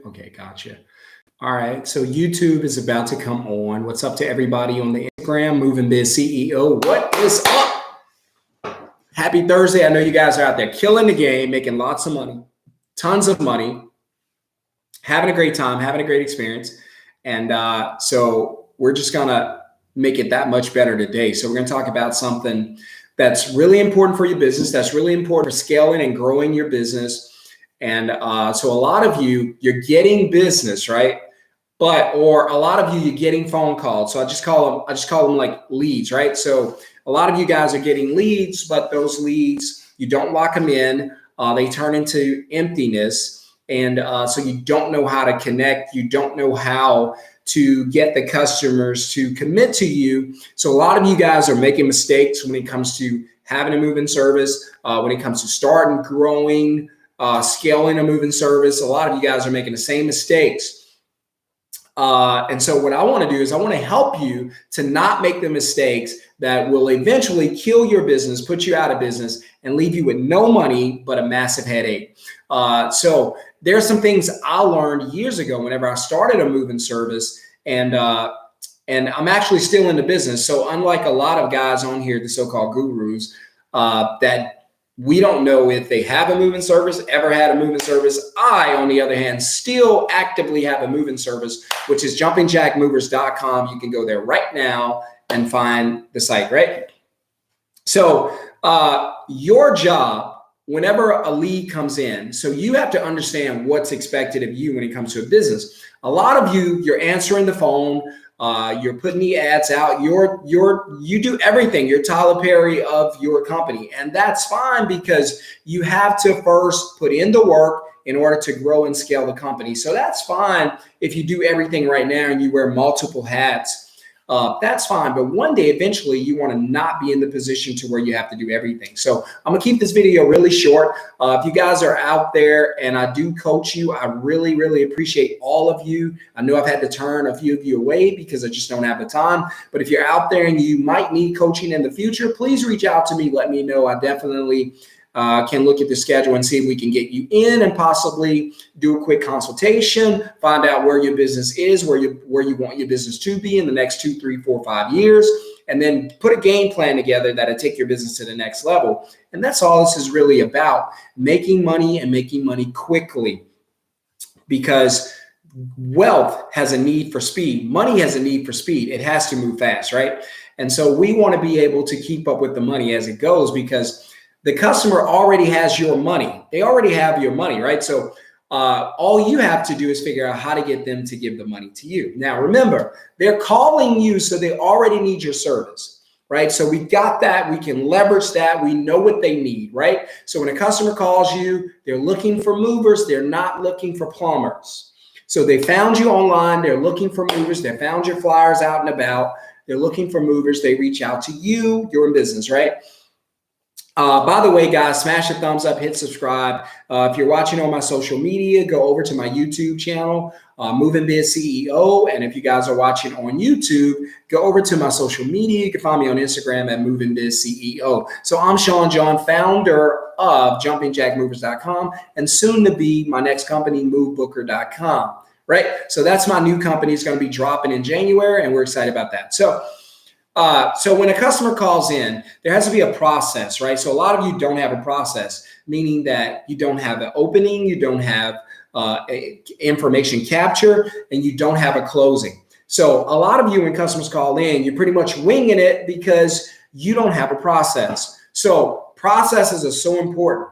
Okay, gotcha. All right. So YouTube is about to come on. What's up to everybody on the Instagram? Moving Biz CEO. What is up? Happy Thursday. I know you guys are out there killing the game, making lots of money, tons of money, having a great time, having a great experience. And so we're just going to make it that much better today. So we're going to talk about something that's really important for your business, that's really important for scaling and growing your business. And so a lot of you, you're getting business, right? Or a lot of you, you're getting phone calls. So I just call them like leads, right? So a lot of you guys are getting leads, but those leads, you don't lock them in. They turn into emptiness. And so you don't know how to connect. You don't know how to get the customers to commit to you. So a lot of you guys are making mistakes when it comes to having a move-in service, when it comes to starting, growing, scaling a move-in service. A lot of you guys are making the same mistakes. And so what I want to do is I want to help you to not make the mistakes that will eventually kill your business, put you out of business, and leave you with no money, but a massive headache. So there are some things I learned years ago whenever I started a move-in service, and I'm actually still in the business. So unlike a lot of guys on here, the so-called gurus, that we don't know if they have a move-in service, ever had a move-in service. I, on the other hand, still actively have a move-in service, which is jumpingjackmovers.com. You can go there right now and find the site, right? So your job, whenever a lead comes in, so you have to understand what's expected of you when it comes to a business. A lot of you, you're answering the phone, you're putting the ads out, you do everything. You're Tyler Perry of your company. And that's fine because you have to first put in the work in order to grow and scale the company. So that's fine if you do everything right now and you wear multiple hats. That's fine. But one day, eventually, you want to not be in the position to where you have to do everything. So I'm going to keep this video really short. If you guys are out there and I do coach you, I really, really appreciate all of you. I know I've had to turn a few of you away because I just don't have the time. But if you're out there and you might need coaching in the future, please reach out to me. Let me know. I definitely can look at the schedule and see if we can get you in and possibly do a quick consultation, find out where your business is, where you want your business to be in the next 2, 3, 4, 5 years, and then put a game plan together that'll take your business to the next level. And that's all this is really about, making money and making money quickly, because wealth has a need for speed. Money has a need for speed. It has to move fast, right? And so we want to be able to keep up with the money as it goes, because the customer already has your money. They already have your money, right? So all you have to do is figure out how to get them to give the money to you. Now, remember, they're calling you, so they already need your service, right? So we got that. We can leverage that. We know what they need, right? So when a customer calls you, they're looking for movers. They're not looking for plumbers. So they found you online. They're looking for movers. They found your flyers out and about. They're looking for movers. They reach out to you. You're in business, right? By the way, guys, smash the thumbs up, hit subscribe. If you're watching on my social media, go over to my YouTube channel, Moving Biz CEO. And if you guys are watching on YouTube, go over to my social media. You can find me on Instagram at Moving Biz CEO. So I'm Sean John, founder of jumpingjackmovers.com, and soon to be my next company, movebooker.com. Right? So that's my new company. It's going to be dropping in January, and we're excited about that. So when a customer calls in, there has to be a process, right? So a lot of you don't have a process, meaning that you don't have an opening, you don't have information capture, and you don't have a closing. So a lot of you, when customers call in, you're pretty much winging it because you don't have a process. So processes are so important.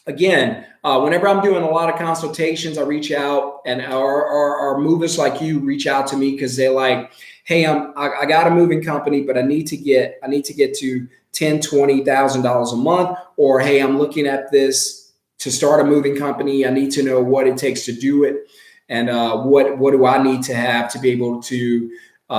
Again, whenever I'm doing a lot of consultations, I reach out, and our movers like you reach out to me because they're like, hey, I got a moving company, but I need to get to $10,000, $20,000 a month. Or, hey, I'm looking at this to start a moving company. I need to know what it takes to do it, and what do I need to have to be able to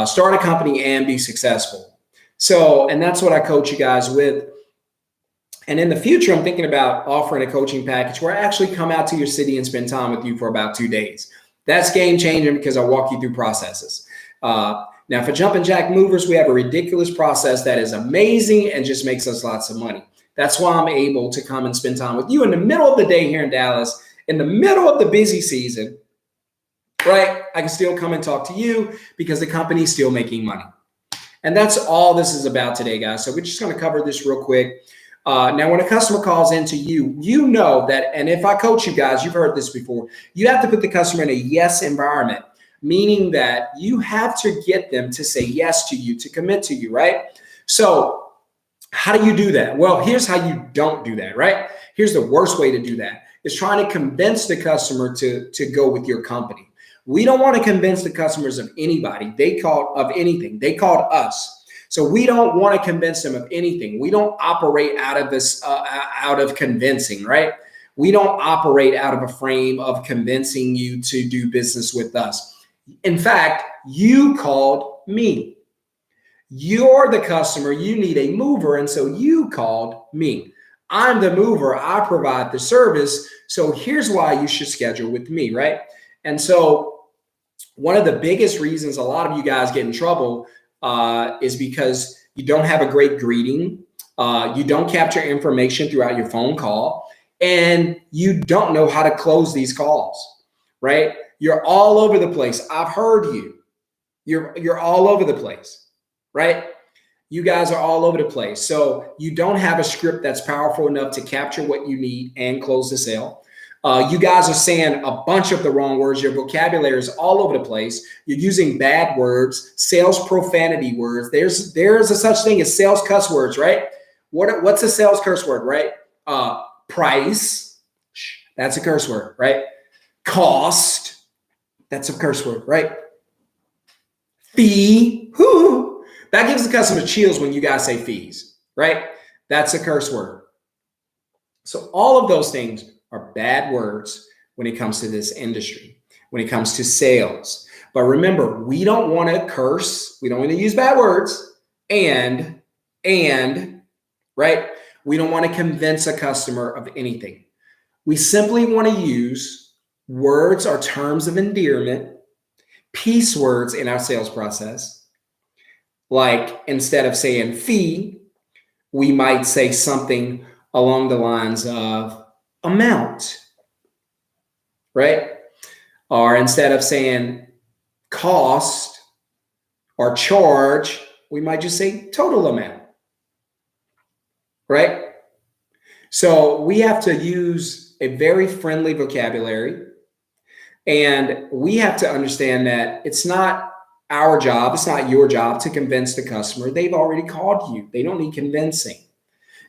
start a company and be successful. So, and that's what I coach you guys with. And in the future, I'm thinking about offering a coaching package where I actually come out to your city and spend time with you for about 2 days. That's game changing because I walk you through processes. Now, for Jumping Jack Movers, we have a ridiculous process that is amazing and just makes us lots of money. That's why I'm able to come and spend time with you in the middle of the day here in Dallas in the middle of the busy season, right? I can still come and talk to you because the company's still making money. And that's all this is about today, guys. So we're just going to cover this real quick. Now, when a customer calls into you, you know that, and if I coach you guys, you've heard this before, you have to put the customer in a yes environment, meaning that you have to get them to say yes to you, to commit to you, right? So how do you do that? Well, here's how you don't do that, right? Here's the worst way to do that is trying to convince the customer to go with your company. We don't want to convince the customers of anybody. They called of anything. They called us. So we don't want to convince them of anything. We don't operate out of this, out of convincing, right? We don't operate out of a frame of convincing you to do business with us. In fact, you called me. You're the customer. You need a mover. And so you called me. I'm the mover. I provide the service. So here's why you should schedule with me, right? And so one of the biggest reasons a lot of you guys get in trouble is because you don't have a great greeting. You don't capture information throughout your phone call, and you don't know how to close these calls, right? You're all over the place. I've heard you. You're all over the place, right? You guys are all over the place. So you don't have a script that's powerful enough to capture what you need and close the sale. You guys are saying a bunch of the wrong words. Your vocabulary is all over the place. You're using bad words, sales profanity words. There's a such thing as sales cuss words, right? What's a sales curse word, right? Price, that's a curse word, right? Cost, that's a curse word, right? Fee, that gives the customer chills when you guys say fees, right? That's a curse word. So all of those things are bad words when it comes to this industry, when it comes to sales. But remember, we don't want to curse. We don't want to use bad words. And, right? We don't want to convince a customer of anything. We simply want to use words or terms of endearment, piece words in our sales process. Like instead of saying fee, we might say something along the lines of amount, right? Or instead of saying cost or charge, we might just say total amount, right? So we have to use a very friendly vocabulary, and we have to understand that it's not our job, it's not your job to convince the customer. They've already called you. They don't need convincing.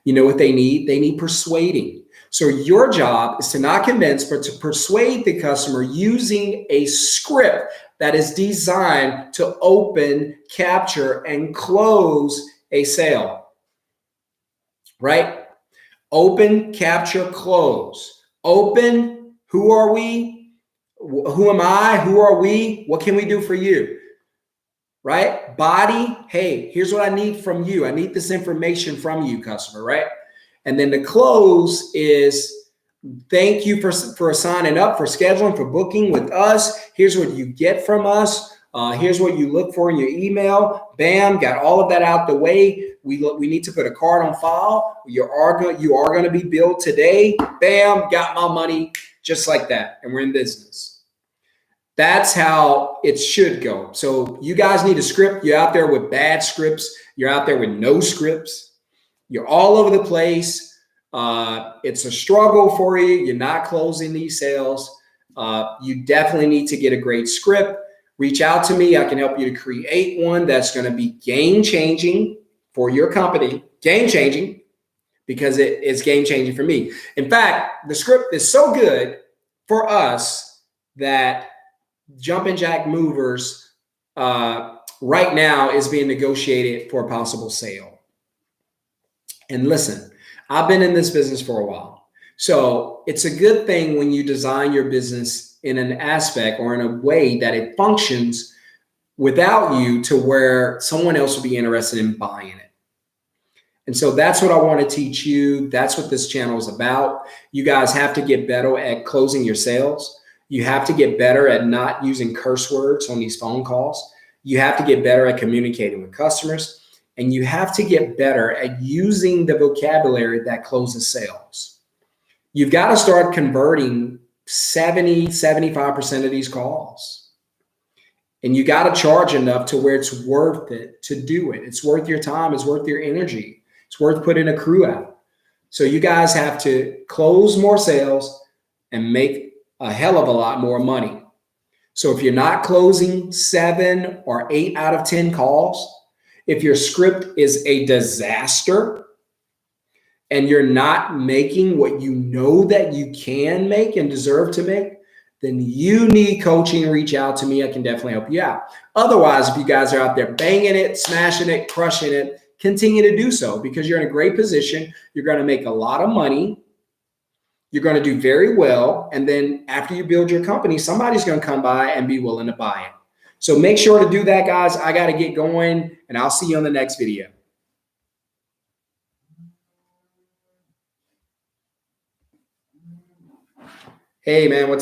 You know what they need? They need persuading. So your job is to not convince, but to persuade the customer using a script that is designed to open, capture, and close a sale, right? Open, capture, close. Open, who are we? Who am I? Who are we? What can we do for you? Right? Body, hey, here's what I need from you. I need this information from you, customer, right? And then the close is thank you for signing up, for scheduling, for booking with us. Here's what you get from us. Here's what you look for in your email. Bam, got all of that out the way. We need to put a card on file. You are going to be billed today. Bam, got my money just like that. And we're in business. That's how it should go. So you guys need a script. You're out there with bad scripts. You're out there with no scripts. You're all over the place. It's a struggle for you. You're not closing these sales. You definitely need to get a great script. Reach out to me. I can help you to create one that's going to be game-changing for your company. Game-changing because it is game-changing for me. In fact, the script is so good for us that Jumpin' Jack Movers right now is being negotiated for a possible sale. And listen, I've been in this business for a while. So it's a good thing when you design your business in an aspect or in a way that it functions without you to where someone else will be interested in buying it. And so that's what I want to teach you. That's what this channel is about. You guys have to get better at closing your sales. You have to get better at not using curse words on these phone calls. You have to get better at communicating with customers. And you have to get better at using the vocabulary that closes sales. You've got to start converting 75% of these calls. And you got to charge enough to where it's worth it to do it. It's worth your time. It's worth your energy. It's worth putting a crew out. So you guys have to close more sales and make a hell of a lot more money. So if you're not closing 7 or 8 out of 10 calls, if your script is a disaster and you're not making what you know that you can make and deserve to make, then you need coaching. Reach out to me. I can definitely help you out. Otherwise, if you guys are out there banging it, smashing it, crushing it, continue to do so because you're in a great position. You're going to make a lot of money. You're going to do very well. And then after you build your company, somebody's going to come by and be willing to buy it. So make sure to do that, guys. I got to get going, and I'll see you on the next video. Hey, man, what's